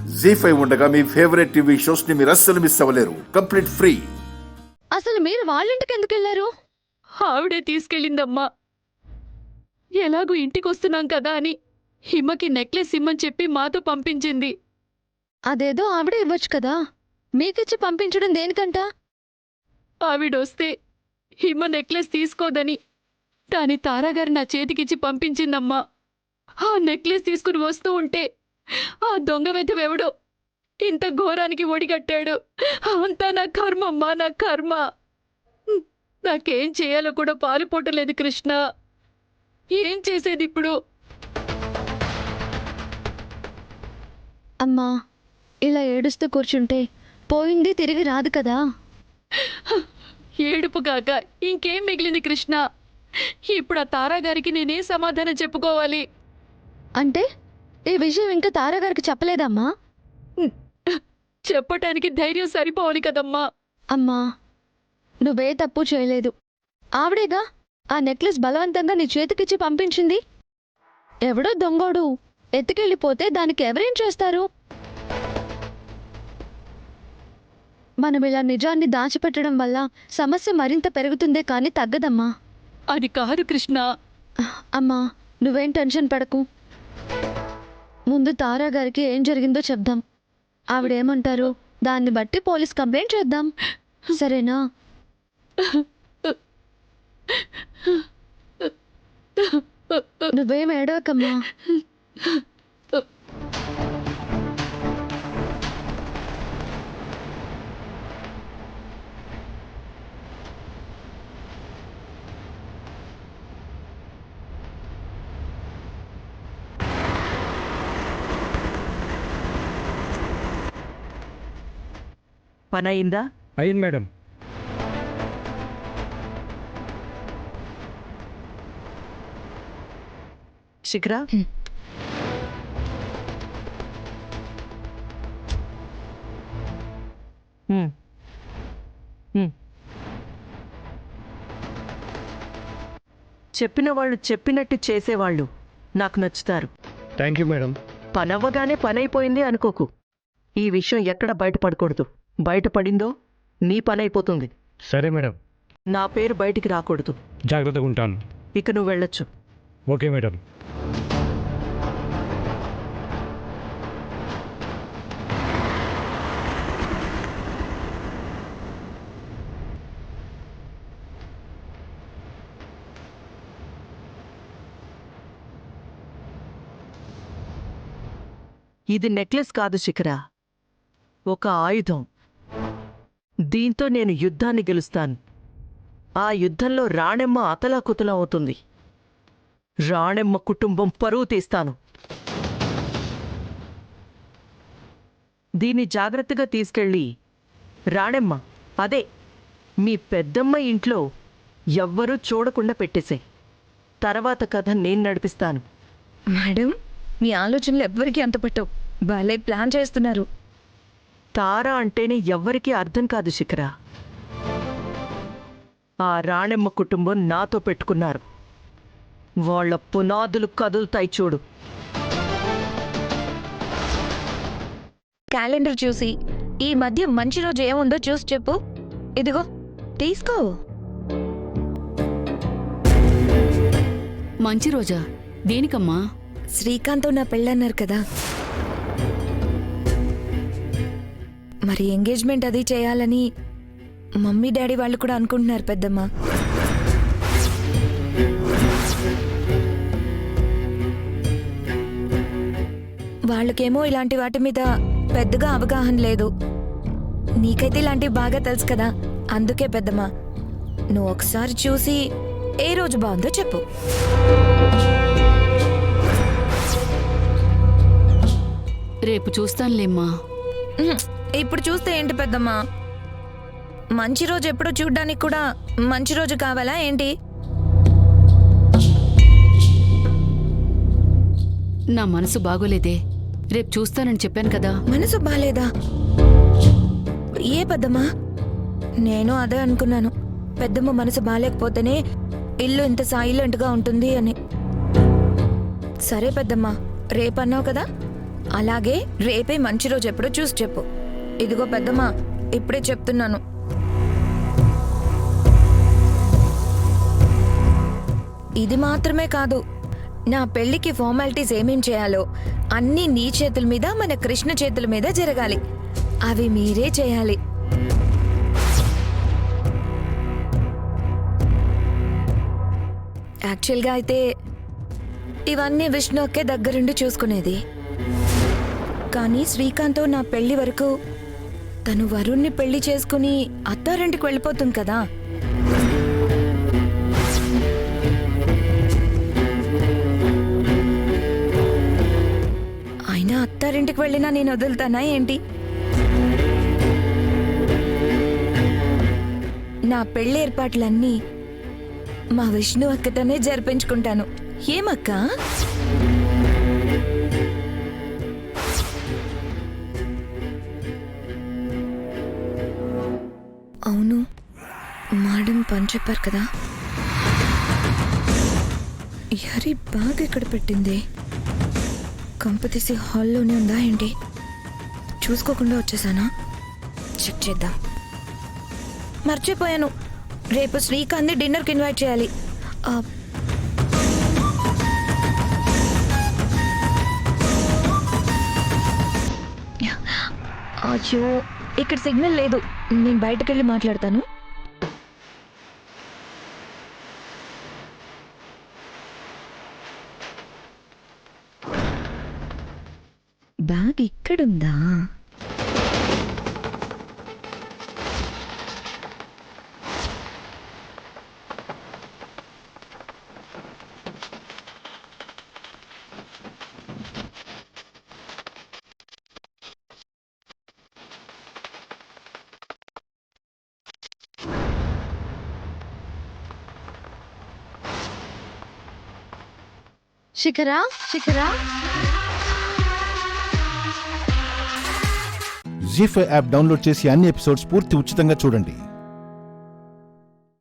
జీ5 ఉండగా మీ favourite TV shows ని మీరు అస్సలు మిస్ అవ్వలేరు. Complete free. అసలు మీరు వాళ్ళింటికి ఎందుకు వెళ్ళారు? ఆవిడే తీసుకెళ్ళిందమ్మా. ఎలాగూ ఇంటికి వస్తున్నాం కదా అని హిమకి నెక్లెస్ ఇమ్మని చెప్పి మాతో పంపించింది. అదేదో ఆవిడే ఇవ్వచ్చు కదా, మీకిచ్చి పంపించడం దేనికంట? ఆవిడొస్తే హిమ నెక్లెస్ తీసుకోదని దాని తారాగారు నా చేతికిచ్చి పంపించిందమ్మా. ఆ నెక్లెస్ తీసుకుని వస్తూ ఉంటే ఆ దొంగ వెధవెవడో ఇంత ఘోరానికి ఒడిగట్టాడు. అంతా నా కర్మమ్మా, నా కర్మ. నాకేం చేయాలో కూడా పాలుపోటలేదు కృష్ణ. ఏం చేసేది ఇప్పుడు? అమ్మా, ఇలా ఏడుస్తూ కూర్చుంటే పోయింది తిరిగి రాదు కదా. ఏడుపు కాక ఇంకేం మిగిలింది కృష్ణ? ఇప్పుడు ఆ తారాగారికి నేనే సమాధానం చెప్పుకోవాలి? అంటే ఈ విషయం ఇంకా తారాగారికి చెప్పలేదమ్మా? చెప్పటానికి ధైర్యం సరిపోవాలి కదమ్మా. అమ్మా, నువ్వే తప్పు చేయలేదు. ఆవిడేగా ఆ నెక్లెస్ బలవంతంగా నీ చేతికిచ్చి పంపించింది. ఎవడో దొంగోడు ఎత్తుకెళ్ళిపోతే దానికి ఎవరేం చేస్తారు? మనం ఇలా నిజాన్ని దాచిపెట్టడం వల్ల సమస్య మరింత పెరుగుతుందే కానీ తగ్గదమ్మా. అది కాదు కృష్ణ. అమ్మా, నువ్వేం టెన్షన్ పడకు. ముందు తారా గారికి ఏం జరిగిందో చెప్దాం. ఆవిడేమంటారు దాన్ని బట్టి పోలీస్ కంప్లైంట్ చేద్దాం, సరేనా? నువ్వేం ఏడవకమ్మా. పని అయిందా? అయింది మేడం. శిఖర, చెప్పిన వాళ్ళు చెప్పినట్టు చేసేవాళ్ళు నాకు నచ్చుతారు. Thank you madam. పని అవ్వగానే పని అయిపోయింది అనుకోకు. ఈ విషయం ఎక్కడ బయటపడకూడదు. బయటపడిందో నీ పని అయిపోతుంది. సరే మేడం. నా పేరు బయటికి రాకూడదు. జాగ్రత్తగా ఉంటాను. ఇక నువ్వు వెళ్ళొచ్చు. Okay madam. ఇది నెక్లెస్ కాదు శిఖర, ఒక ఆయుధం. దీంతో నేను యుద్ధాన్ని గెలుస్తాను. ఆ యుద్ధంలో రాణెమ్మ అతలాకుతలం అవుతుంది. రాణెమ్మ కుటుంబం పరువు తీస్తాను. దీన్ని జాగ్రత్తగా తీసుకెళ్ళి రాణెమ్మ, అదే మీ పెద్దమ్మ ఇంట్లో ఎవ్వరూ చూడకుండా పెట్టేసే. తర్వాత కథ నేను నడిపిస్తాను. మేడం, మీ ఆలోచనలు ఎవ్వరికీ అంత పట్టవు. భలే ప్లాన్ చేస్తున్నారు. తార అంటేనే ఎవ్వరికీ అర్థం కాదు శిఖర. ఆ రాణెమ్మ కుటుంబం నాతో పెట్టుకున్నారు. వాళ్ళ పునాదులు కదులుతాయి చూడు. క్యాలెండర్ చూసి ఈ మధ్య మంచి రోజు ఏముందో చూసి చెప్పు. ఇదిగో తీసుకో. మంచి రోజా? దేనికమ్మా? శ్రీకాంత్తో నా పెళ్ళన్నారు కదా, మరి ఎంగేజ్మెంట్ అది చేయాలని మమ్మీ డాడీ వాళ్ళు కూడా అనుకుంటున్నారు పెద్దమ్మ. వాళ్ళకేమో ఇలాంటి వాటి మీద పెద్దగా అవగాహన లేదు. నీకైతే ఇలాంటివి బాగా తెలుసు కదా, అందుకే పెద్దమ్మ నువ్వు ఒకసారి చూసి ఏ రోజు బాగుందో చెప్పు. రేపు చూస్తానులేమ్మా. ఇప్పుడు చూస్తే ఏంటి పెద్దమ్మా? మంచి రోజు ఎప్పుడో చూడ్డానికి కూడా మంచి రోజు కావాలా ఏంటి? నా మనసు బాగోలేదే. రేపు చూస్తానని చెప్పాను కదా. మనసు బాలేదా? ఏ పెద్దమ్మా? నేను అదే అనుకున్నాను. పెద్దమ్మ మనసు బాలేకపోతేనే ఇల్లు ఇంత సైలెంట్గా ఉంటుంది అని. సరే పెద్దమ్మా, రేపన్నావు కదా, అలాగే రేపే మంచి రోజు ఎప్పుడో చూసి చెప్పు. ఇదిగో పెద్దమ్మా, ఇప్పుడే చెప్తున్నాను. ఇది మాత్రమే కాదు, నా పెళ్లికి ఫార్మాలిటీస్ ఏమేం చేయాలో అన్నీ నీ చేతుల మీద, మన కృష్ణ చేతుల మీద జరగాలి. అవి మీరే చేయాలి. యాక్చువల్గా అయితే ఇవన్నీ విష్ణు అక్కే దగ్గరుండి చూసుకునేది. కానీ శ్రీకాంత్తో నా పెళ్లి వరకు తను వరుణ్ణి పెళ్లి చేసుకుని అత్తారింటికి వెళ్ళిపోతుంది కదా. అయినా అత్తారింటికి వెళ్ళినా నేను వదులుతానా ఏంటి? నా పెళ్లి ఏర్పాట్లన్నీ మా విష్ణు అక్కతోనే జరిపించుకుంటాను. ఏమక్క? అవును, మేడం పని చెప్పారు కదా. హరి బ్యాగ్ ఎక్కడ పెట్టింది? కంపతీసి హాల్లోనే ఉందా ఏంటి? చూసుకోకుండా వచ్చేసానా? చెక్ చేద్దాం. మర్చిపోయాను, రేపు శ్రీకాంత్ని డిన్నర్కి ఇన్వైట్ చేయాలి. అయ్యో, ఇక్కడ సిగ్నల్ లేదు. నేను బయటకు వెళ్ళి మాట్లాడతాను. Bag ఇక్కడుందా? Shikhara, Shikhara, జీ5 app download చేసి అన్ని ఎపిసోడ్స్ పూర్తి ఉచితంగా చూడండి.